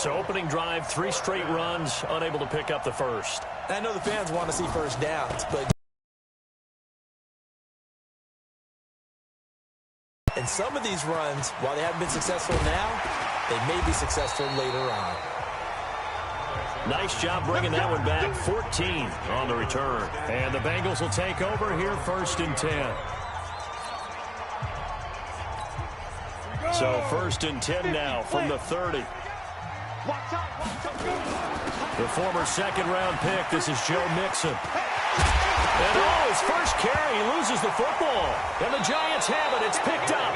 So opening drive, 3 straight runs, unable to pick up the first. I know the fans want to see first downs, but and some of these runs, while they haven't been successful now, they may be successful later on. Nice job bringing that one back. 14 on the return. And the Bengals will take over here, 1st and 10. So 1st and 10 now from the 30. The former second-round pick, this is Joe Mixon. And his first carry, he loses the football. And the Giants have it. It's picked up.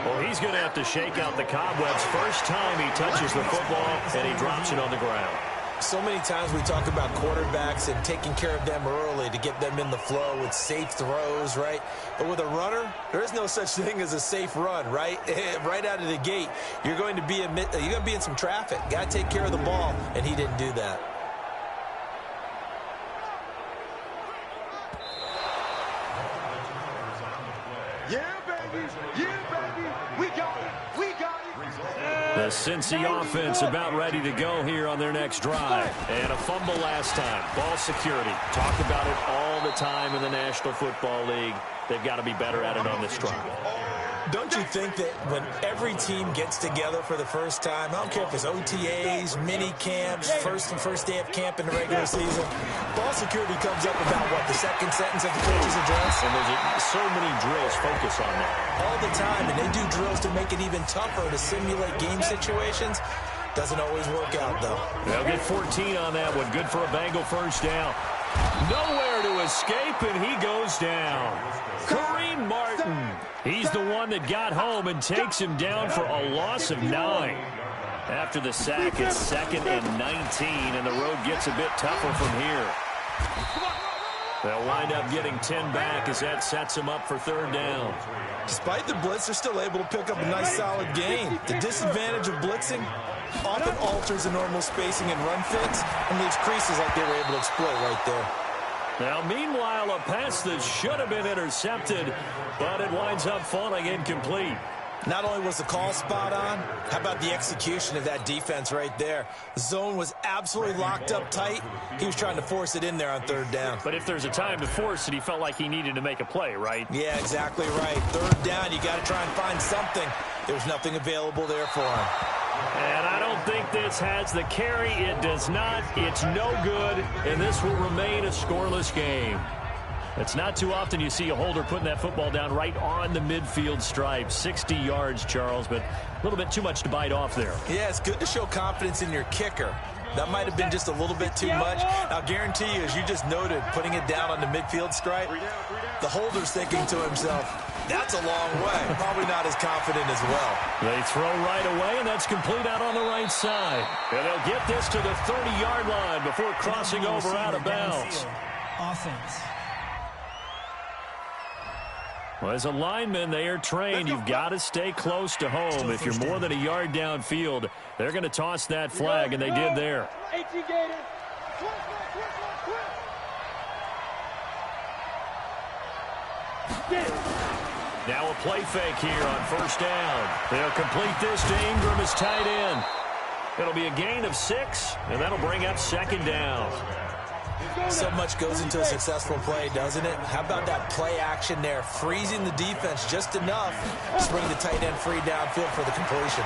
Well, he's going to have to shake out the cobwebs. First time he touches the football, and he drops it on the ground. So many times we talk about quarterbacks and taking care of them early to get them in the flow with safe throws, right? But with a runner, there is no such thing as a safe run, right? Right out of the gate, you're going to be in some traffic. Got to take care of the ball, and he didn't do that. Yeah, baby. We got it. We got it. The Cincy offense about ready to go here on their next drive. And a fumble last time. Ball security. Talk about it all the time in the National Football League. They've got to be better at it on this drive. Don't you think that when every team gets together for the first time, I don't care if it's OTAs, mini camps, first day of camp in the regular season, ball security comes up about, what, the second sentence of the coach's address? And there's so many drills focus on that. All the time, and they do drills to make it even tougher to simulate game situations. Doesn't always work out, though. They'll get 14 on that one. Good for a Bengal first down. Nowhere to escape, and he goes down. Kareem Martin. He's the one that got home and takes him down for a loss of 9. After the sack, it's 2nd and 19, and the road gets a bit tougher from here. They'll wind up getting 10 back as that sets them up for 3rd down. Despite the blitz, they're still able to pick up a nice, solid gain. The disadvantage of blitzing often alters the normal spacing and run fits and leaves creases like they were able to exploit right there. Now, meanwhile, a pass that should have been intercepted, but it winds up falling incomplete. Not only was the call spot on, how about the execution of that defense right there? The zone was absolutely locked up tight. He was trying to force it in there on 3rd down. But if there's a time to force it, he felt like he needed to make a play, right? Yeah, exactly right. 3rd down, you got to try and find something. There's nothing available there for him. And I don't think this has the carry. It does not. It's no good, and this will remain a scoreless game. It's not too often you see a holder putting that football down right on the midfield stripe. 60 yards, Charles, but a little bit too much to bite off there. Yeah, it's good to show confidence in your kicker. That might have been just a little bit too much. I'll guarantee you, as you just noted, putting it down on the midfield stripe, the holder's thinking to himself, that's a long way. Probably not as confident as well. They throw right away, and that's complete out on the right side. And they'll get this to the 30-yard line before crossing over out of bounds. Offense. Well, as a lineman, they are trained. You've got to stay close to home. If you're more than a yard downfield, they're going to toss that flag, and they did there. Now a play fake here on 1st down. They'll complete this to Ingram as tight end. It'll be a gain of 6, and that'll bring up 2nd down. So much goes into a successful play, doesn't it? How about that play action there, freezing the defense just enough to bring the tight end free downfield for the completion.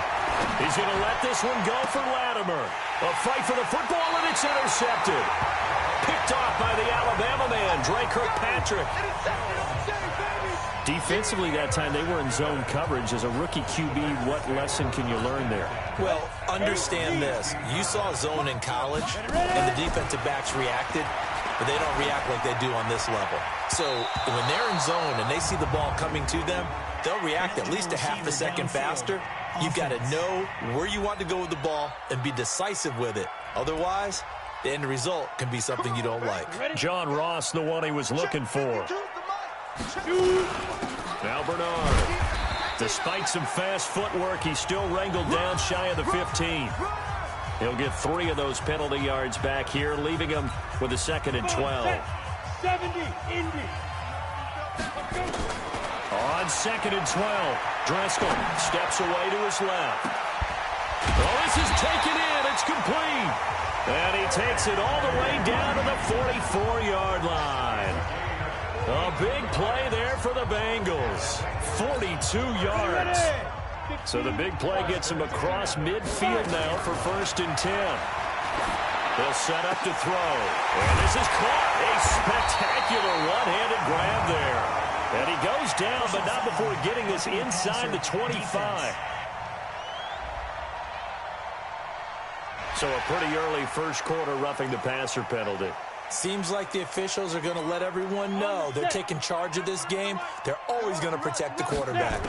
He's going to let this one go for Latimer. A fight for the football, and it's intercepted. Picked off by the Alabama man, Dre Kirkpatrick. Defensively that time, they were in zone coverage. As a rookie QB, what lesson can you learn there? Well, understand this. You saw zone in college, and the defensive backs reacted, but they don't react like they do on this level. So when they're in zone and they see the ball coming to them, they'll react at least a half a second faster. You've got to know where you want to go with the ball and be decisive with it. Otherwise, the end result can be something you don't like. John Ross, the one he was looking for. Now Bernard. Despite some fast footwork, he's still wrangled down shy of the 15. He'll get 3 of those penalty yards back here, leaving him with a 2nd and 12. 70, Indy. On 2nd and 12, Driscoll steps away to his left. Oh, this is taken in. It's complete. And he takes it all the way down to the 44-yard line. A big play there for the Bengals. 42 yards. So the big play gets him across midfield now for 1st and 10. They'll set up to throw. And this is caught. A spectacular one-handed grab there. And he goes down, but not before getting this inside the 25. So a pretty early first quarter roughing the passer penalty. Seems like the officials are going to let everyone know they're taking charge of this game. They're always going to protect the quarterback.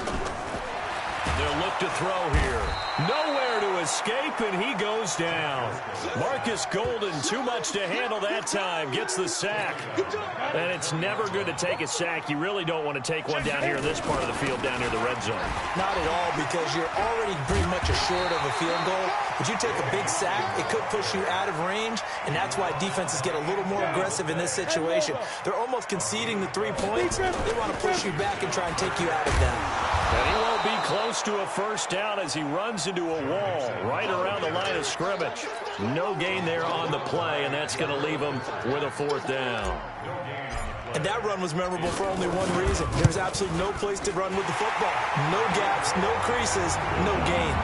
They'll look to throw here. Nowhere to escape, and he goes down. Marcus Golden, too much to handle that time, gets the sack. And it's never good to take a sack. You really don't want to take one down here in this part of the field, down near the red zone. Not at all, because you're already pretty much assured of a field goal. But you take a big sack, it could push you out of range, and that's why defenses get a little more aggressive in this situation. They're almost conceding the 3 points. They want to push you back and try and take you out of them. And he won't be close to a first down as he runs into a wall right around the line of scrimmage. No gain there on the play, and that's going to leave him with a 4th down. And that run was memorable for only one reason. There's absolutely no place to run with the football. No gaps, no creases, no gain.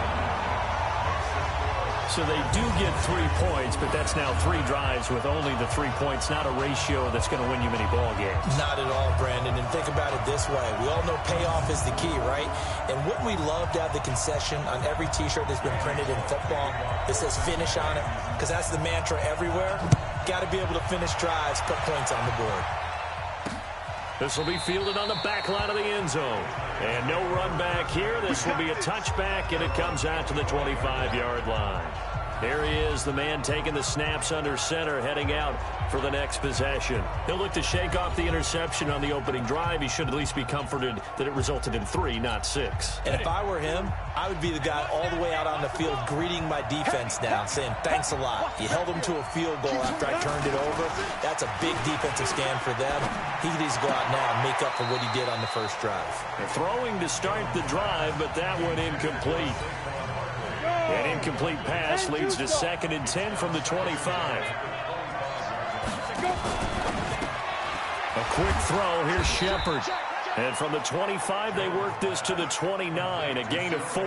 So they do get 3 points, but that's now 3 drives with only the 3 points, not a ratio that's going to win you many ball games. Not at all, Brandon. And think about it this way. We all know payoff is the key, right? And wouldn't we love to have the concession on every T-shirt that's been printed in football that says finish on it? Because that's the mantra everywhere. Got to be able to finish drives, put points on the board. This will be fielded on the back line of the end zone. And no run back here. This will be a touchback, and it comes out to the 25-yard line. There he is, the man taking the snaps under center, heading out for the next possession. He'll look to shake off the interception on the opening drive. He should at least be comforted that it resulted in 3, not 6. And if I were him, I would be the guy all the way out on the field greeting my defense now, saying thanks a lot. You held them to a field goal after I turned it over. That's a big defensive stand for them. He needs to go out now and make up for what he did on the first drive. Throwing to start the drive, but that one incomplete. An incomplete pass leads to 2nd and 10 from the 25. A quick throw. Here's Shepard. And from the 25, they work this to the 29, a gain of 4.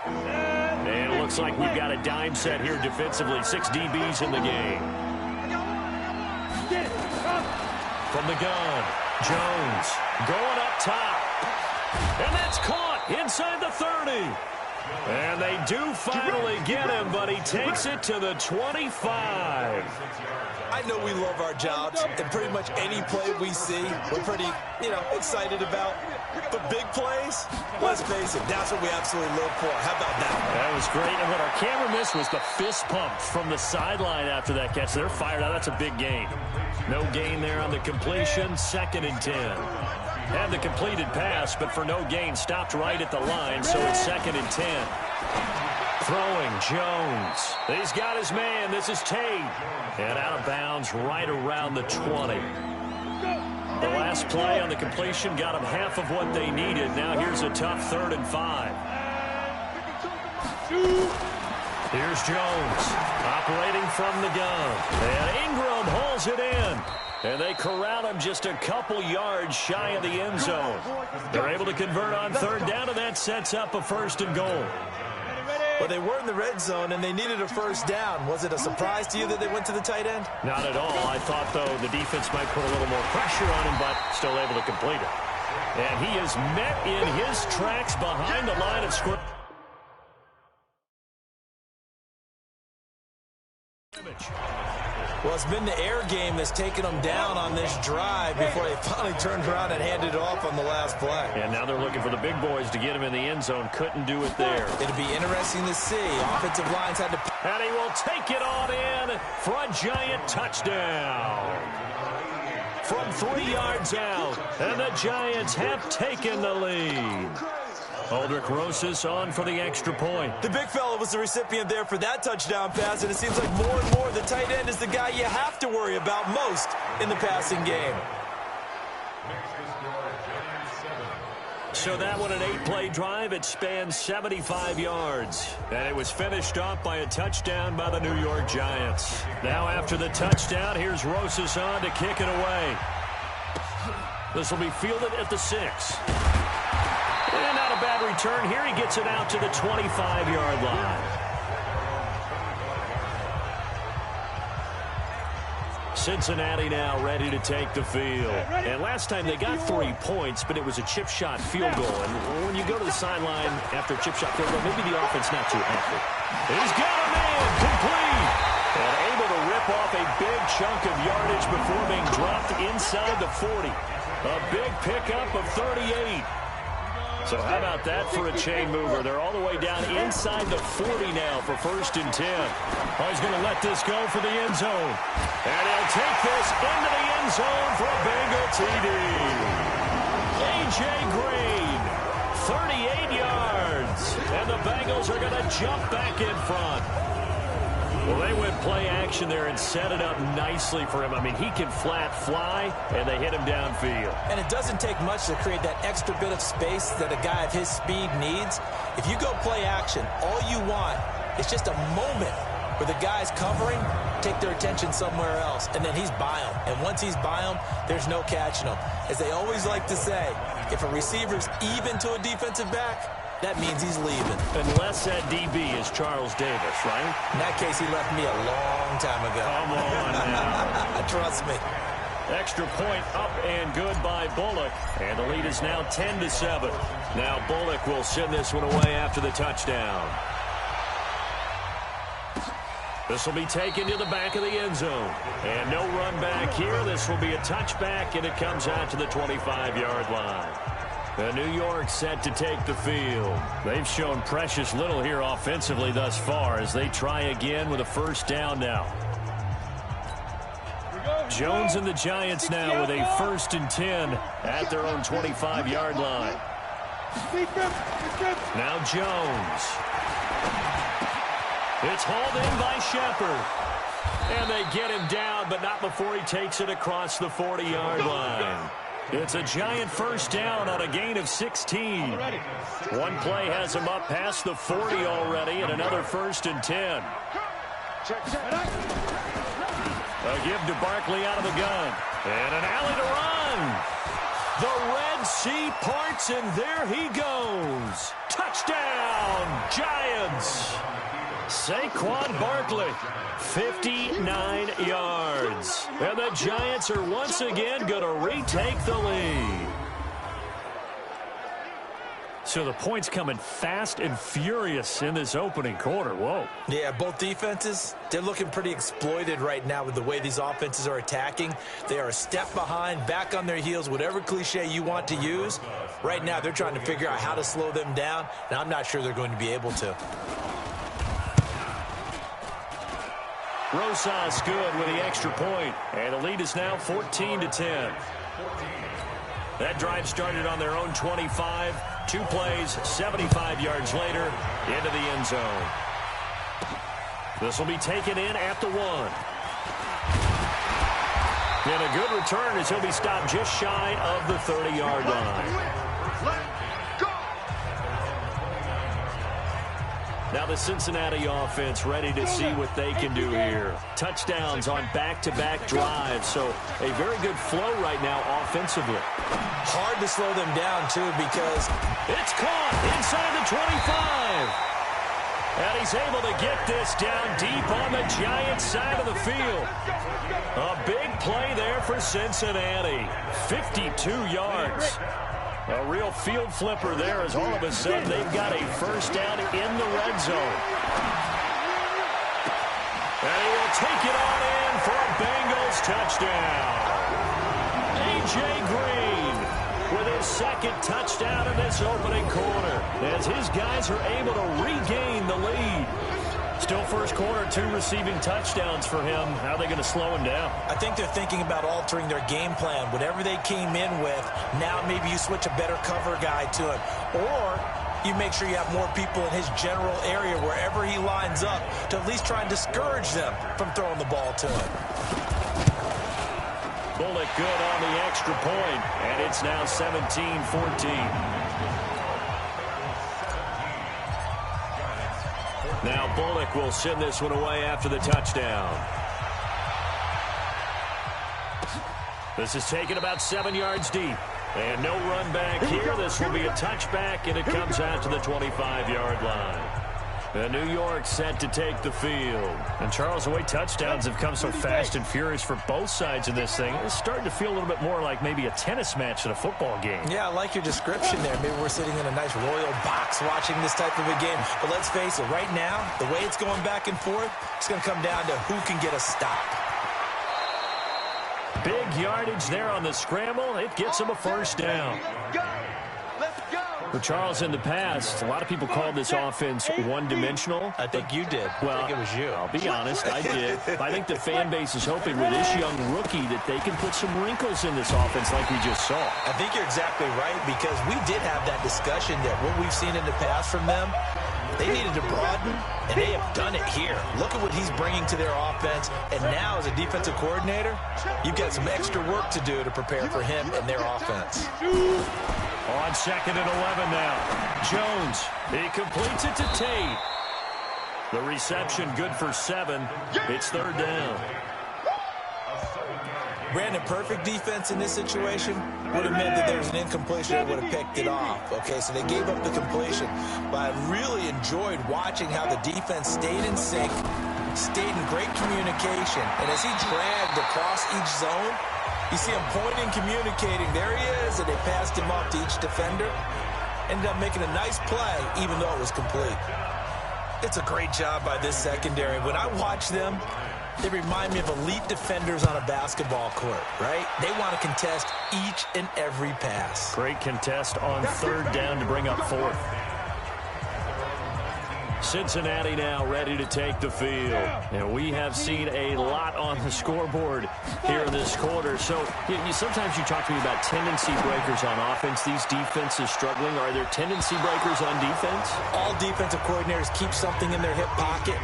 And it looks like we've got a dime set here defensively. 6 DBs in the game. From the gun, Jones going up top. And that's caught inside the 30. And they do finally get him, but he takes it to the 25. I know we love our jobs, and pretty much any play we see, we're pretty, excited about. But big plays, let's face it, that's what we absolutely live for. How about that? That was great, and what our camera missed was the fist pump from the sideline after that catch. They're fired out. That's a big gain. No gain there on the completion, 2nd and 10. Had the completed pass, but for no gain, stopped right at the line, so it's 2nd and 10. Throwing, Jones. He's got his man. This is Tate. And out of bounds right around the 20. The last play on the completion got them half of what they needed. Now here's a tough 3rd and 5. Here's Jones operating from the gun. And Ingram holds it in. And they corral him just a couple yards shy of the end zone. They're able to convert on 3rd down, and that sets up a 1st and goal. Well, they were in the red zone, and they needed a 1st down. Was it a surprise to you that they went to the tight end? Not at all. I thought, though, the defense might put a little more pressure on him, but still able to complete it. And he is met in his tracks behind the line of scrimmage. Well, it's been the air game that's taken them down on this drive before they finally turned around and handed it off on the last play. And now they're looking for the big boys to get him in the end zone. Couldn't do it there. It'll be interesting to see. Offensive lines had to... And he will take it on in for a giant touchdown. From 3 yards out, and the Giants have taken the lead. Aldrich Rosas on for the extra point. The big fella was the recipient there for that touchdown pass, and it seems like more and more the tight end is the guy you have to worry about most in the passing game. So that one, an 8-play drive. It spans 75 yards. And it was finished off by a touchdown by the New York Giants. Now after the touchdown, here's Rosas on to kick it away. This will be fielded at the 6. And not a bad return here. He gets it out to the 25-yard line. Cincinnati now ready to take the field. And last time they got 3 points, but it was a chip shot field goal. And when you go to the sideline after a chip shot field goal, maybe the offense not too happy. He's got a man complete. And able to rip off a big chunk of yardage before being dropped inside the 40. A big pickup of 38. So how about that for a chain mover? They're all the way down inside the 40 now for 1st and 10. Oh, he's going to let this go for the end zone. And he'll take this into the end zone for a Bengal TD. A.J. Green, 38 yards. And the Bengals are going to jump back in front. Well, they went play action there and set it up nicely for him. I mean, he can flat fly, and they hit him downfield. And it doesn't take much to create that extra bit of space that a guy of his speed needs. If you go play action, all you want is just a moment where the guy's covering, take their attention somewhere else, and then he's by him. And once he's by him, there's no catching him. As they always like to say, if a receiver's even to a defensive back, that means he's leaving. Unless that DB is Charles Davis, right? In that case, he left me a long time ago. Come on now. Trust me. Extra point up and good by Bullock. And the lead is now 10-7. Now Bullock will send this one away after the touchdown. This will be taken to the back of the end zone. And no run back here. This will be a touchback, and it comes out to the 25-yard line. The New York set to take the field. They've shown precious little here offensively thus far as they try again with a 1st down now. Jones and the Giants now with a 1st and 10 at their own 25-yard line. Now Jones. It's hauled in by Shepard. And they get him down, but not before he takes it across the 40-yard line. It's a Giant 1st down on a gain of 16. One play has him up past the 40 already, and another 1st and 10. A give to Barkley out of the gun. And an alley to run. The Red Sea parts, and there he goes. Touchdown, Giants. Saquon Barkley, 59 yards. And the Giants are once again going to retake the lead. So the points coming fast and furious in this opening quarter. Whoa. Yeah, both defenses, they're looking pretty exploited right now with the way these offenses are attacking. They are a step behind, back on their heels, whatever cliche you want to use. Right now, they're trying to figure out how to slow them down, and I'm not sure they're going to be able to. Rosas good with the extra point, and the lead is now 14-10. That drive started on their own 25. 2 plays, 75 yards later, into the end zone. This will be taken in at the 1. And a good return as he'll be stopped just shy of the 30-yard line. Now the Cincinnati offense ready to see what they can do here. Touchdowns on back-to-back drives, so a very good flow right now offensively. Hard to slow them down, too, because it's caught inside the 25. And he's able to get this down deep on the Giants side of the field. A big play there for Cincinnati. 52 yards. A real field flipper there as all of a sudden they've got a 1st down in the red zone. And he will take it on in for a Bengals touchdown. A.J. Green with his 2nd touchdown in this opening quarter as his guys are able to regain the lead. Still 1st quarter, 2 receiving touchdowns for him. How are they going to slow him down? I think they're thinking about altering their game plan. Whatever they came in with, now maybe you switch a better cover guy to him. Or you make sure you have more people in his general area wherever he lines up to at least try and discourage them from throwing the ball to him. Bullock good on the extra point, and it's now 17-14. Now Bullock will send this one away after the touchdown. This is taken about 7 yards deep. And no run back here. This will be a touchback, and it comes out to the 25-yard line. And New York set to take the field. And Charles, the way touchdowns have come so fast and furious for both sides of this thing, it's starting to feel a little bit more like maybe a tennis match than a football game. Yeah, I like your description there. Maybe we're sitting in a nice royal box watching this type of a game. But let's face it, right now, the way it's going back and forth, it's going to come down to who can get a stop. Big yardage there on the scramble. It gets him a first down. For Charles, in the past, a lot of people called this offense one-dimensional. I think you did. Well, I think it was you. I'll be honest, I did. I think the fan base is hoping with this young rookie that they can put some wrinkles in this offense like we just saw. I think you're exactly right, because we did have that discussion that what we've seen in the past from them, they needed to broaden, and they have done it here. Look at what he's bringing to their offense, and now as a defensive coordinator, you've got some extra work to do to prepare for him and their offense. On 2nd and 11 now. Jones, he completes it to Tate. The reception good for 7. It's 3rd down. Brandon, perfect defense in this situation would have meant that there was an incompletion that would have picked it off. Okay, so they gave up the completion. But I really enjoyed watching how the defense stayed in sync, stayed in great communication. And as he dragged across each zone, you see him pointing, communicating. There he is, and they passed him off to each defender. Ended up making a nice play, even though it was complete. It's a great job by this secondary. When I watch them, they remind me of elite defenders on a basketball court, right? They want to contest each and every pass. Great contest on 3rd down to bring up 4th. Cincinnati now ready to take the field. And we have seen a lot on the scoreboard here in this quarter. So sometimes you talk to me about tendency breakers on offense. These defenses struggling. Are there tendency breakers on defense? All defensive coordinators keep something in their hip pocket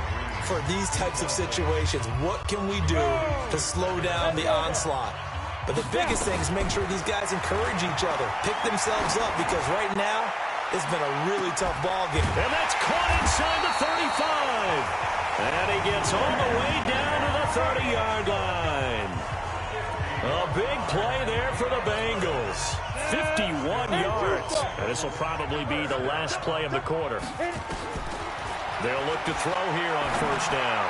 for these types of situations. What can we do to slow down the onslaught? But the biggest thing is make sure these guys encourage each other, pick themselves up, because right now, it's been a really tough ball game. And that's caught inside the 35. And he gets all the way down to the 30-yard line. A big play there for the Bengals. 51 yards. And this will probably be the last play of the quarter. They'll look to throw here on 1st down.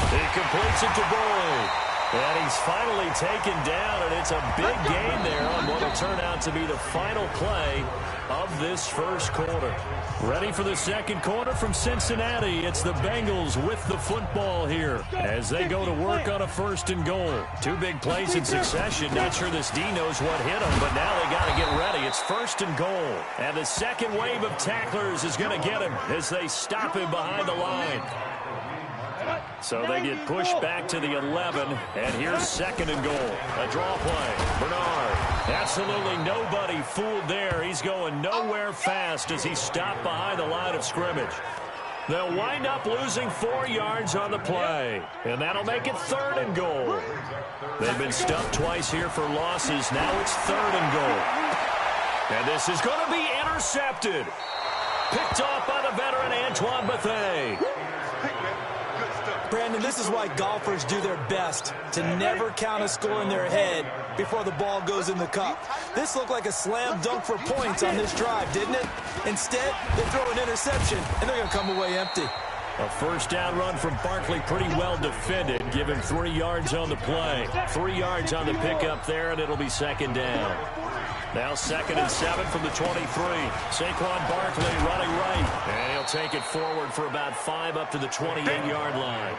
He completes it to Boyd. And he's finally taken down, and it's a big gain there on what will turn out to be the final play of this first quarter. Ready for the second quarter from Cincinnati. It's the Bengals with the football here as they go to work on a 1st and goal. 2 big plays in succession. Not sure this D knows what hit him, but now they got to get ready. It's 1st and goal. And the second wave of tacklers is going to get him as they stop him behind the line. So they get pushed back to the 11, and here's 2nd and goal. A draw play. Bernard. Absolutely nobody fooled there. He's going nowhere fast as he stopped behind the line of scrimmage. They'll wind up losing 4 yards on the play, and that'll make it 3rd and goal. They've been stuffed twice here for losses. Now it's 3rd and goal. And this is going to be intercepted. Picked off by the veteran Antoine Bethea. Brandon, this is why golfers do their best to never count a score in their head before the ball goes in the cup. This looked like a slam dunk for points on this drive, didn't it? Instead, they throw an interception, and they're going to come away empty. A 1st down run from Barkley, pretty well defended. Give him 3 yards on the play. 3 yards on the pickup there, and it'll be 2nd down. Now 2nd and 7 from the 23. Saquon Barkley running right. And he'll take it forward for about 5 up to the 28-yard line.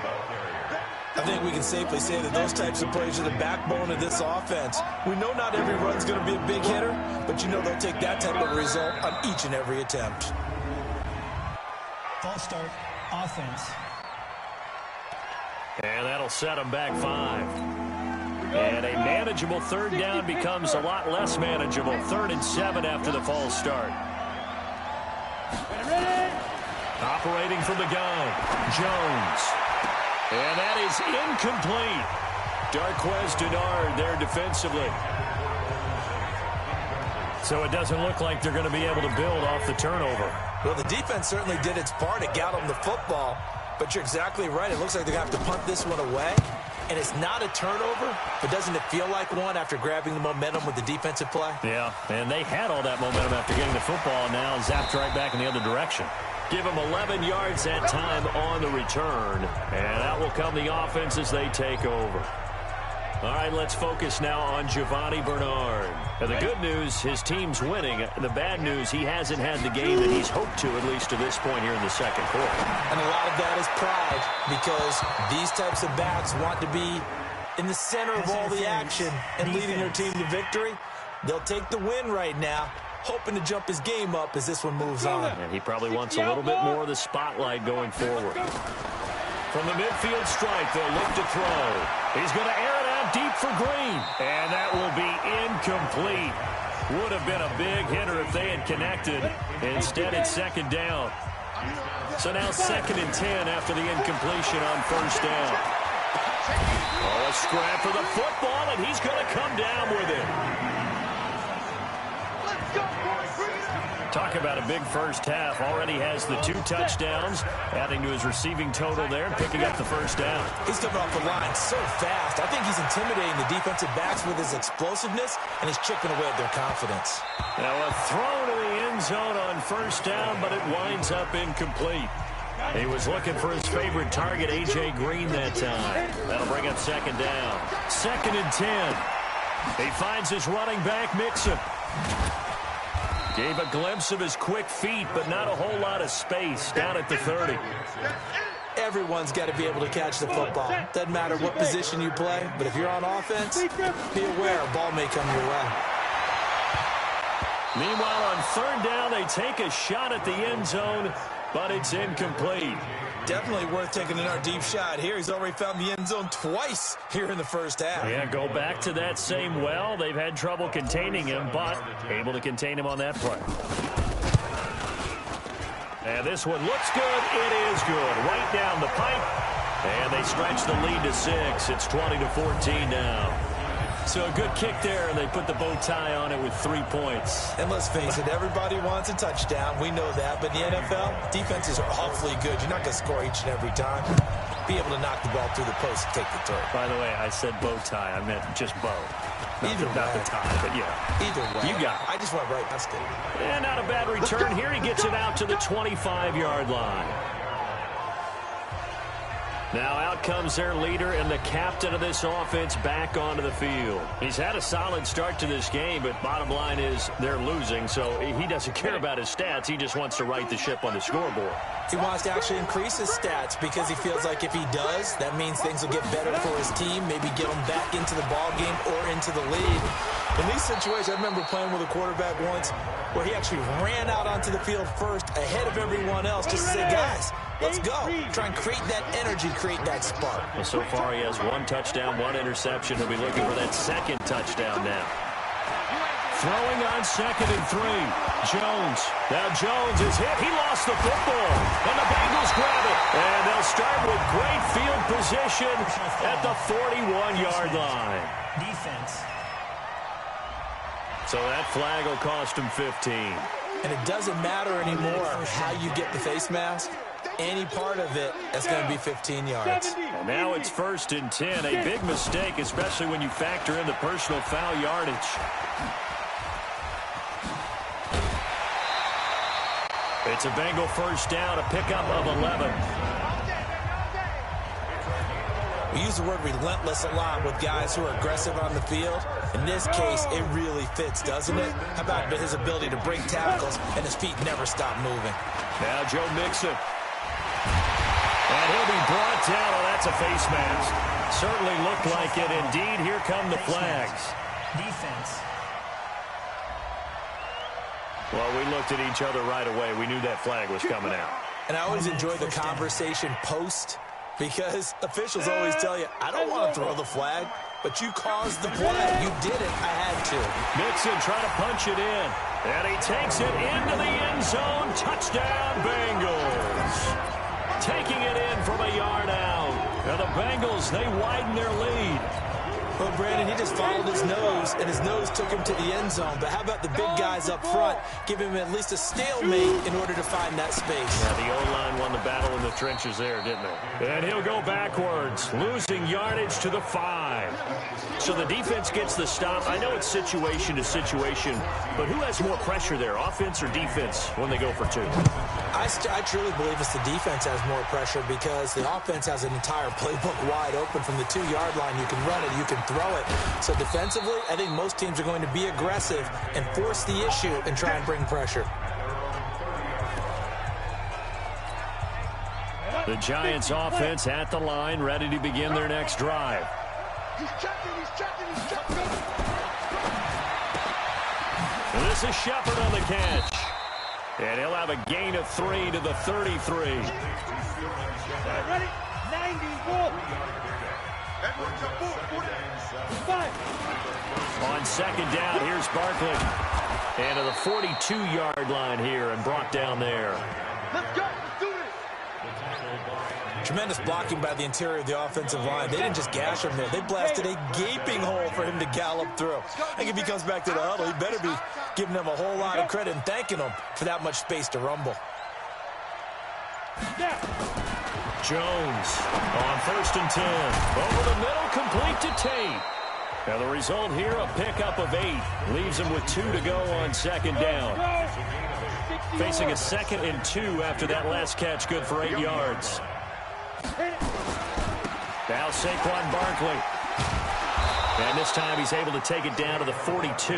I think we can safely say that those types of plays are the backbone of this offense. We know not every run's going to be a big hitter, but you know they'll take that type of result on each and every attempt. False start, offense. And that'll set them back 5. And a manageable 3rd down becomes a lot less manageable. 3rd and 7 after the false start. Operating from the gun, Jones. And that is incomplete. Darquez Denard there defensively. So it doesn't look like they're going to be able to build off the turnover. Well, the defense certainly did its part. It got them the football. But you're exactly right. It looks like they're going to have to punt this one away. And it's not a turnover, but doesn't it feel like one after grabbing the momentum with the defensive play? Yeah, and they had all that momentum after getting the football, and now zapped right back in the other direction. Give them 11 yards that time on the return. And that will come the offense as they take over. All right, let's focus now on Giovanni Bernard. Now, the good news, his team's winning. The bad news, he hasn't had the game that he's hoped to, at least to this point here in the second quarter. And a lot of that is pride, because these types of backs want to be in the center of all the action and leading their team to victory. They'll take the win right now, hoping to jump his game up as this one moves on. And he probably wants a little bit more of the spotlight going forward. From the midfield stripe, they'll look to throw. He's going to air it out deep for Green. And that will be incomplete. Would have been a big hitter if they had connected. Instead, it's second down. So now 2nd and 10 after the incompletion on first down. Oh, a scrap for the football, and he's going to come down with it. Talk about a big first half. Already has the 2 touchdowns, adding to his receiving total there and picking up the first down. He's coming off the line so fast. I think he's intimidating the defensive backs with his explosiveness, and he's chipping away at their confidence. Now a throw to the end zone on first down, but it winds up incomplete. He was looking for his favorite target, A.J. Green, that time. That'll bring up second down. 2nd and 10. He finds his running back, Mixon. Gave a glimpse of his quick feet, but not a whole lot of space down at the 30. Everyone's got to be able to catch the football. Doesn't matter what position you play, but if you're on offense, be aware a ball may come your way. Meanwhile, on 3rd down, they take a shot at the end zone, but it's incomplete. Definitely worth taking another deep shot here. He's already found the end zone twice here in the first half. Yeah, go back to that same well. They've had trouble containing him, but able to contain him on that play. And this one looks good. It is good. Right down the pipe. And they stretch the lead to 6. It's 20-14 now. So a good kick there, and they put the bow tie on it with 3 points. And let's face it, everybody wants a touchdown. We know that. But in the NFL, defenses are awfully good. You're not going to score each and every time. Be able to knock the ball through the post and take the turn. By the way, I said bow tie. I meant just bow. Not the tie, but yeah. Either way. You got it. I just went right past it. And not a bad return here. He gets it out to the 25-yard line. Now out comes their leader and the captain of this offense back onto the field. He's had a solid start to this game, but bottom line is they're losing, so he doesn't care about his stats. He just wants to right the ship on the scoreboard. He wants to actually increase his stats because he feels like if he does, that means things will get better for his team, maybe get him back into the ball game or into the lead. In these situations, I remember playing with a quarterback once where he actually ran out onto the field first ahead of everyone else just to say, guys, let's go. Try and create that energy, create that spark. Well, so far he has 1 touchdown, 1 interception. He'll be looking for that 2nd touchdown now. Throwing on 2nd and 3. Jones. Now Jones is hit. He lost the football. And the Bengals grab it. And they'll start with great field position at the 41-yard line. Defense. So that flag will cost him 15. And it doesn't matter anymore how you get the face mask. Any part of it, that's going to be 15 yards. And now it's 1st and 10. A big mistake, especially when you factor in the personal foul yardage. It's a Bengal first down, a pickup of 11. We use the word relentless a lot with guys who are aggressive on the field. In this case, it really fits, doesn't it? How about his ability to break tackles and his feet never stop moving? Now Joe Mixon. And he'll be brought down. Oh, that's a face mask. Certainly looked like it. Indeed, here come the flags. Defense. Well, we looked at each other right away. We knew that flag was coming out. And I always enjoy the conversation post, because officials always tell you, I don't want to throw the flag, but you caused the play. You did it. I had to. Mixon trying to punch it in. And he takes it into the end zone. Touchdown, Bengals. Taking it in from a yard out. Now the Bengals, they widen their lead. Well, Brandon, he just followed his nose, and his nose took him to the end zone. But how about the big guys up front? Give him at least a stalemate in order to find that space. Yeah, the O-line won the battle in the trenches there, didn't it? And he'll go backwards, losing yardage to the 5. So the defense gets the stop. I know it's situation to situation, but who has more pressure there, offense or defense, when they go for 2? I truly believe it's the defense has more pressure because the offense has an entire playbook wide open from the 2-yard line. You can run it, you can throw it. So defensively, I think most teams are going to be aggressive and force the issue and try and bring pressure. The Giants offense at the line, ready to begin their next drive. He's checking, he's checking, he's checking. And this is Shepard on the catch. And he'll have a gain of 3 to the 33. Ready? 91. Everyone jump forward. 5. On second down, here's Barkley. And to the 42-yard line here and brought down there. Let's go. Let's do this. Tremendous blocking by the interior of the offensive line. They didn't just gash him there. They blasted a gaping hole for him to gallop through. I think if he comes back to the huddle, he better be giving them a whole lot of credit and thanking them for that much space to rumble. Jones on 1st and 10. Over the middle, complete to Tate. Now the result here, a pickup of 8. Leaves him with 2 to go on second down. Facing a 2nd and 2 after that last catch, good for 8 yards. Now Saquon Barkley. And this time he's able to take it down to the 42.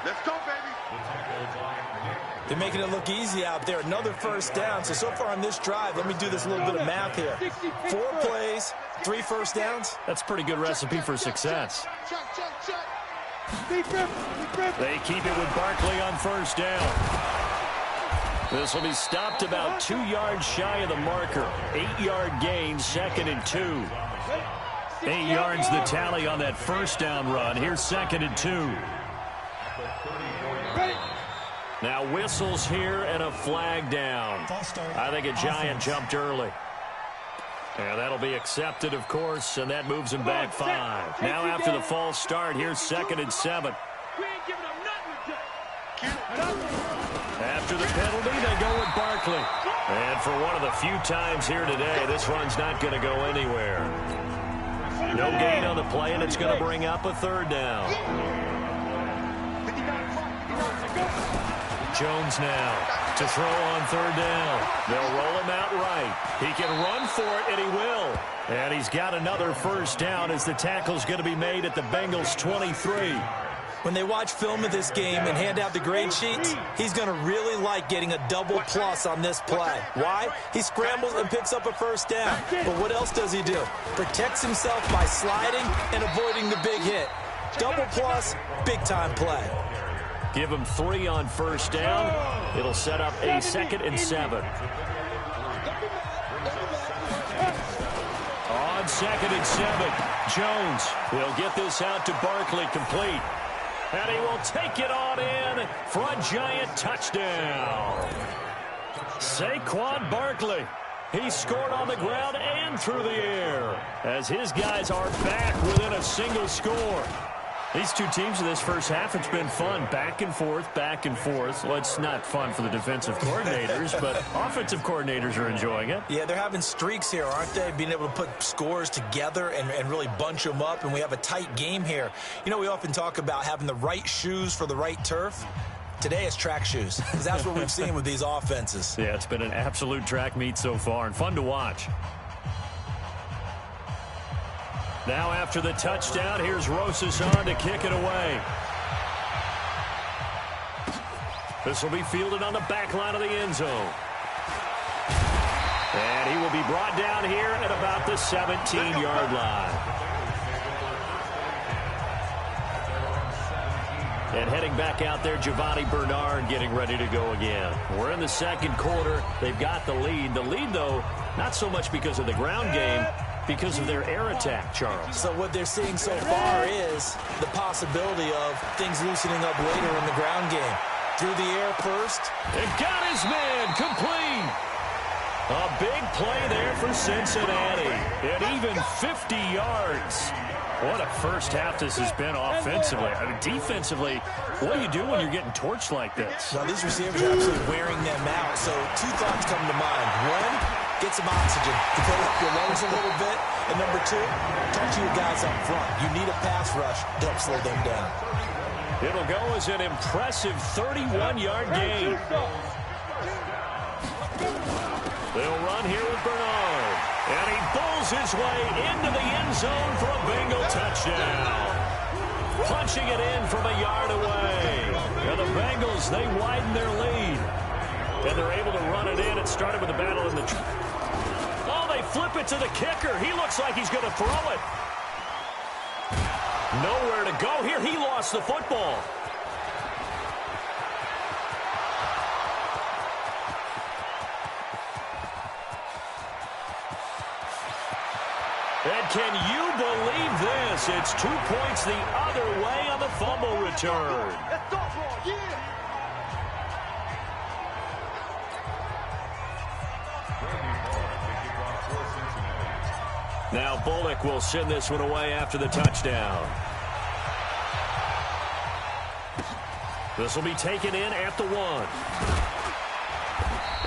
Let's go, baby. They're making it look easy out there. Another first down. So far on this drive, let me do this little bit of math here. 4 plays, 3 first downs. That's a pretty good recipe for success. Check. They keep it with Barkley on first down. This will be stopped about 2 yards shy of the marker. 8-yard gain, 2nd and 2. 8 yards the tally on that first down run. Here's 2nd and 2. Now whistles here and a flag down. I think a Giant jumped early. And that'll be accepted, of course, and that moves him back 5. Now after the false start, here's 2nd and 7. After the penalty, they go with Barkley. And for one of the few times here today, this run's not going to go anywhere. No gain on the play, and it's going to bring up a 3rd down. Jones now to throw on 3rd down. They'll roll him out right. He can run for it, and he will. And he's got another first down as the tackle's going to be made at the Bengals' 23. When they watch film of this game and hand out the grade sheets, he's going to really like getting a double plus on this play. Why? He scrambles and picks up a first down. But what else does he do? Protects himself by sliding and avoiding the big hit. Double plus, big-time play. Give him 3 on first down. It'll set up a 2nd and 7. On 2nd and 7, Jones will get this out to Barkley, complete. And he will take it on in for a Giant touchdown. Saquon Barkley. He scored on the ground and through the air as his guys are back within a single score. These two teams in this first half, it's been fun. Back and forth, back and forth. Well, it's not fun for the defensive coordinators, but offensive coordinators are enjoying it. Yeah, they're having streaks here, aren't they? Being able to put scores together and really bunch them up, and we have a tight game here. You know, we often talk about having the right shoes for the right turf. Today it's track shoes, because that's what we've seen with these offenses. Yeah, it's been an absolute track meet so far, and fun to watch. Now after the touchdown, here's Rosas on to kick it away. This will be fielded on the back line of the end zone. And he will be brought down here at about the 17-yard line. And heading back out there, Giovanni Bernard getting ready to go again. We're in the second quarter. They've got the lead. The lead, though, not so much because of the ground game, because of their air attack, Charles. So what they're seeing so far is the possibility of things loosening up later in the ground game. Through the air first. And got his man complete. A big play there for Cincinnati. And even 50 yards. What a first half this has been offensively. I mean, defensively, what do you do when you're getting torched like this? Now, these receivers are absolutely wearing them out. So, two thoughts come to mind. One, get some oxygen to fill up your lungs a little bit. And number two, talk to your guys up front. You need a pass rush to help slow them down. It'll go as an impressive 31-yard gain. They'll run here with Bernard. And he bowls his way into the end zone for a Bengal touchdown. Punching it in from a yard away. And the Bengals, they widen their lead. And they're able to run it in. It started with a battle in the... Oh, they flip it to the kicker. He looks like he's going to throw it. Nowhere to go here. He lost the football. And can you believe this? It's 2 points the other way on the fumble return. Now Bullock will send this one away after the touchdown. This will be taken in at the 1.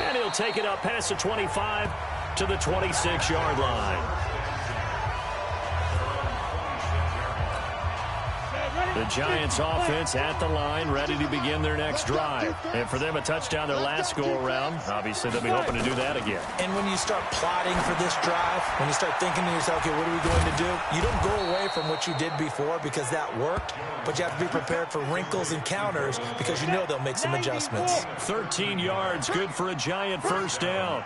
And he'll take it up past the 25 to the 26-yard line. The Giants offense at the line, ready to begin their next drive. And for them, a touchdown their last go-around. Obviously, they'll be hoping to do that again. And when you start plotting for this drive, when you start thinking to yourself, okay, what are we going to do? You don't go away from what you did before because that worked, but you have to be prepared for wrinkles and counters because you know they'll make some adjustments. 13 yards, good for a Giant first down.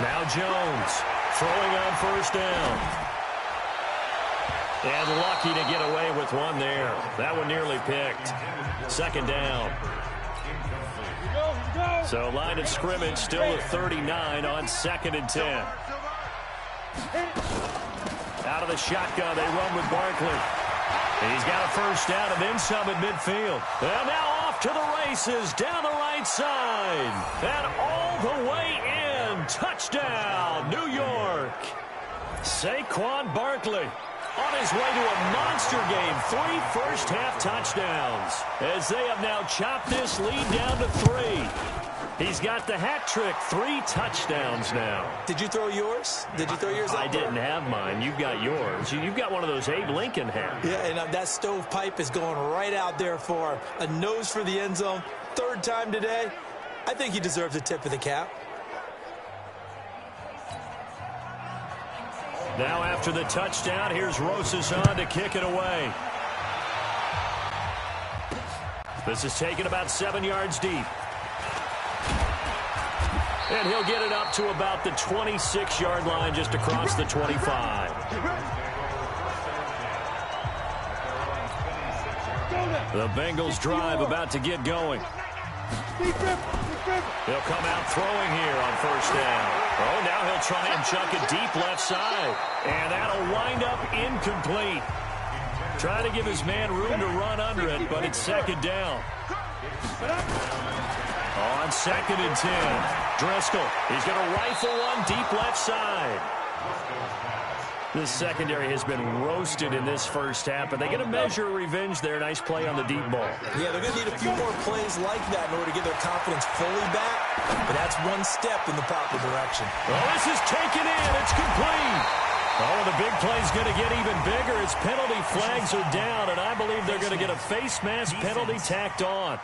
Now Jones throwing on first down. And lucky to get away with one there. That one nearly picked. Second down. So line of scrimmage still at 39 on 2nd and 10. Out of the shotgun, they run with Barkley. He's got a first down and then some at midfield. And now off to the races down the right side. And all the way in. Touchdown, New York. Saquon Barkley on his way to a monster game. 3 first-half touchdowns as they have now chopped this lead down to 3. He's got the hat trick. 3 touchdowns now. Did you throw yours? Did you throw yours up? I didn't have mine. You've got yours. You've got one of those Abe Lincoln hats. Yeah, and that stovepipe is going right out there for a nose for the end zone. 3rd time today. I think he deserves a tip of the cap. Now after the touchdown, here's Rosas on to kick it away. This is taken about 7 yards deep. And he'll get it up to about the 26-yard line just across the 25. The Bengals drive about to get going. He'll come out throwing here on first down. Oh, now he'll try and chuck it deep left side. And that'll wind up incomplete. Trying to give his man room to run under it, but it's 2nd down. On 2nd and 10, Driscoll. He's going to rifle one deep left side. This secondary has been roasted in this first half, but they're going to measure revenge there. Nice play on the deep ball. Yeah, they're going to need a few more plays like that in order to get their confidence fully back, but that's one step in the proper direction. Oh, this is taken in. It's complete. Oh, the big play's going to get even bigger as penalty flags are down, and I believe they're going to get a face mask penalty tacked on.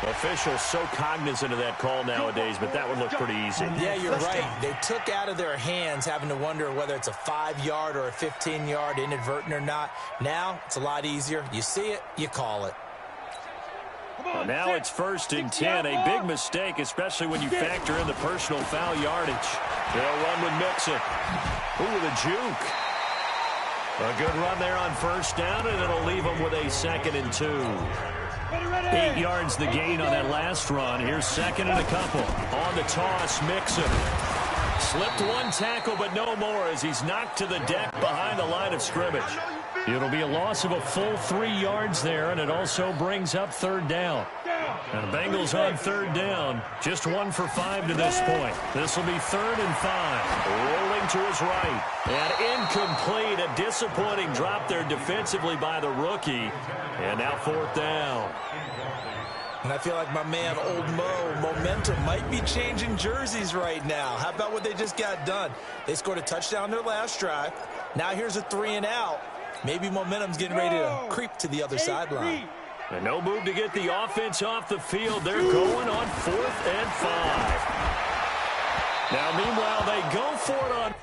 Officials so cognizant of that call nowadays, but that would look pretty easy. Yeah, you're right. They took out of their hands having to wonder whether it's a 5-yard or a 15-yard, inadvertent or not. Now, it's a lot easier. You see it, you call it. Well, now it's 1st and 10. A big mistake, especially when you factor in the personal foul yardage. They'll run with Mixon. Ooh, with a juke. A good run there on first down, and it'll leave them with a 2nd and 2. 8 yards the gain on that last run. Here's 2nd and a couple. On the toss, Mixon. Slipped one tackle, but no more as he's knocked to the deck behind the line of scrimmage. It'll be a loss of a full 3 yards there, and it also brings up 3rd down. And the Bengals on third down. Just 1 for 5 to this point. This will be 3rd and 5. Rolling to his right. And incomplete. A disappointing drop there defensively by the rookie. And now 4th down. And I feel like my man, Old Mo, momentum might be changing jerseys right now. How about what they just got done? They scored a touchdown their last drive. Now here's a 3 and out. Maybe momentum's getting ready to creep to the other sideline. And no move to get the offense off the field. They're going on 4th and 5. Now, meanwhile, they go for it on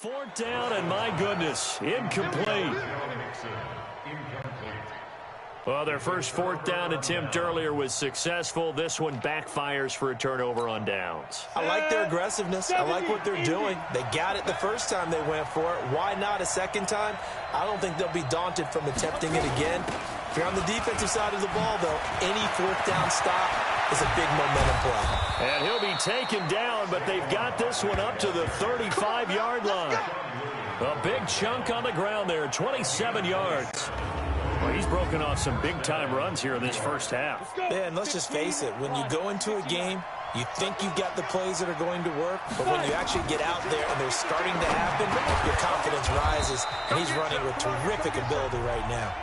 4th down, and my goodness, incomplete. Well, their first 4th down attempt earlier was successful. This one backfires for a turnover on downs. I like their aggressiveness. I like what they're doing. They got it the first time they went for it. Why not a second time? I don't think they'll be daunted from attempting it again. If you're on the defensive side of the ball, though, any 4th down stop is a big momentum play. And he'll be taken down, but they've got this one up to the 35-yard line. A big chunk on the ground there, 27 yards. Well, he's broken off some big-time runs here in this first half. Yeah, and let's just face it, when you go into a game, you think you've got the plays that are going to work, but when you actually get out there and they're starting to happen, your confidence rises, and he's running with terrific ability right now.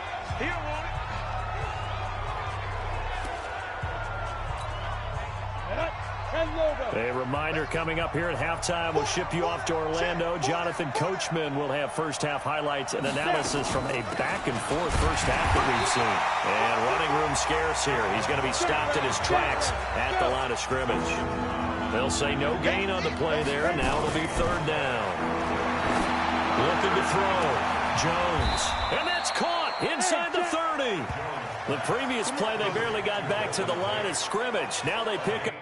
A reminder coming up here at halftime. We'll ship you off to Orlando. Jonathan Coachman will have first-half highlights and analysis from a back-and-forth first half that we've seen. And running room scarce here. He's going to be stopped in his tracks at the line of scrimmage. They'll say no gain on the play there. Now it'll be 3rd down. Looking to throw. Jones. And that's caught inside the 30. The previous play, they barely got back to the line of scrimmage. Now they pick up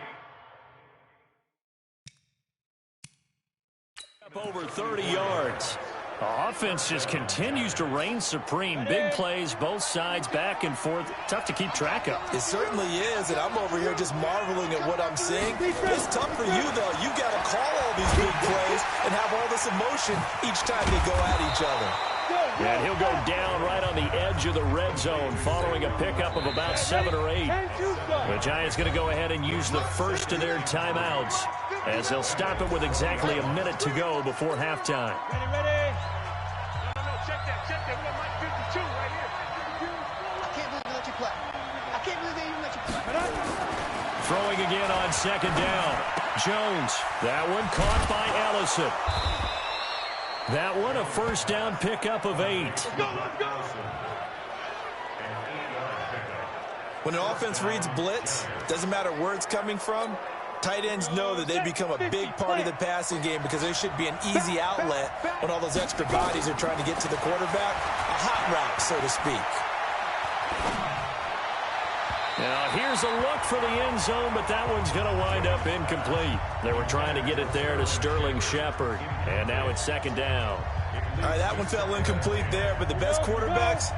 over 30 yards. The offense just continues to reign supreme. Big plays, both sides, back and forth. Tough to keep track of. It certainly is, and I'm over here just marveling at what I'm seeing. It's tough for you, though. You got to call all these big plays and have all this emotion each time they go at each other. And he'll go down right on the edge of the red zone following a pickup of about 7 or 8. The Giants going to go ahead and use the first of their timeouts as they'll stop it with exactly a minute to go before halftime. Ready? No, check that. We got Mike 52 right here. I can't believe they let you play. I can't believe they even let you play. Throwing again on 2nd down. Jones. That one caught by Ellison. That one a first down pickup of 8. Let's go. When an offense reads blitz, doesn't matter where it's coming from, tight ends know that they become a big part of the passing game because there should be an easy outlet when all those extra bodies are trying to get to the quarterback. A hot route, so to speak. Now, here's a look for the end zone, but that one's going to wind up incomplete. They were trying to get it there to Sterling Shepard, and now it's 2nd down. All right, that one fell incomplete there, but the best quarterbacks,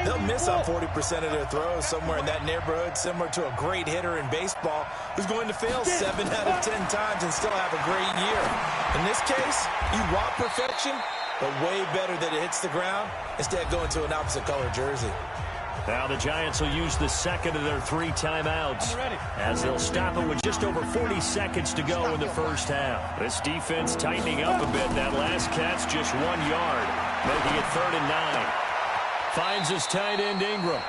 they'll miss on 40% of their throws somewhere in that neighborhood, similar to a great hitter in baseball who's going to fail 7 out of 10 times and still have a great year. In this case, you want perfection, but way better that it hits the ground instead of going to an opposite color jersey. Now the Giants will use the second of their 3 timeouts as they'll stop it with just over 40 seconds to go in the first half. This defense tightening up a bit. That last catch just 1 yard, making it 3rd and 9. Finds his tight end Ingram.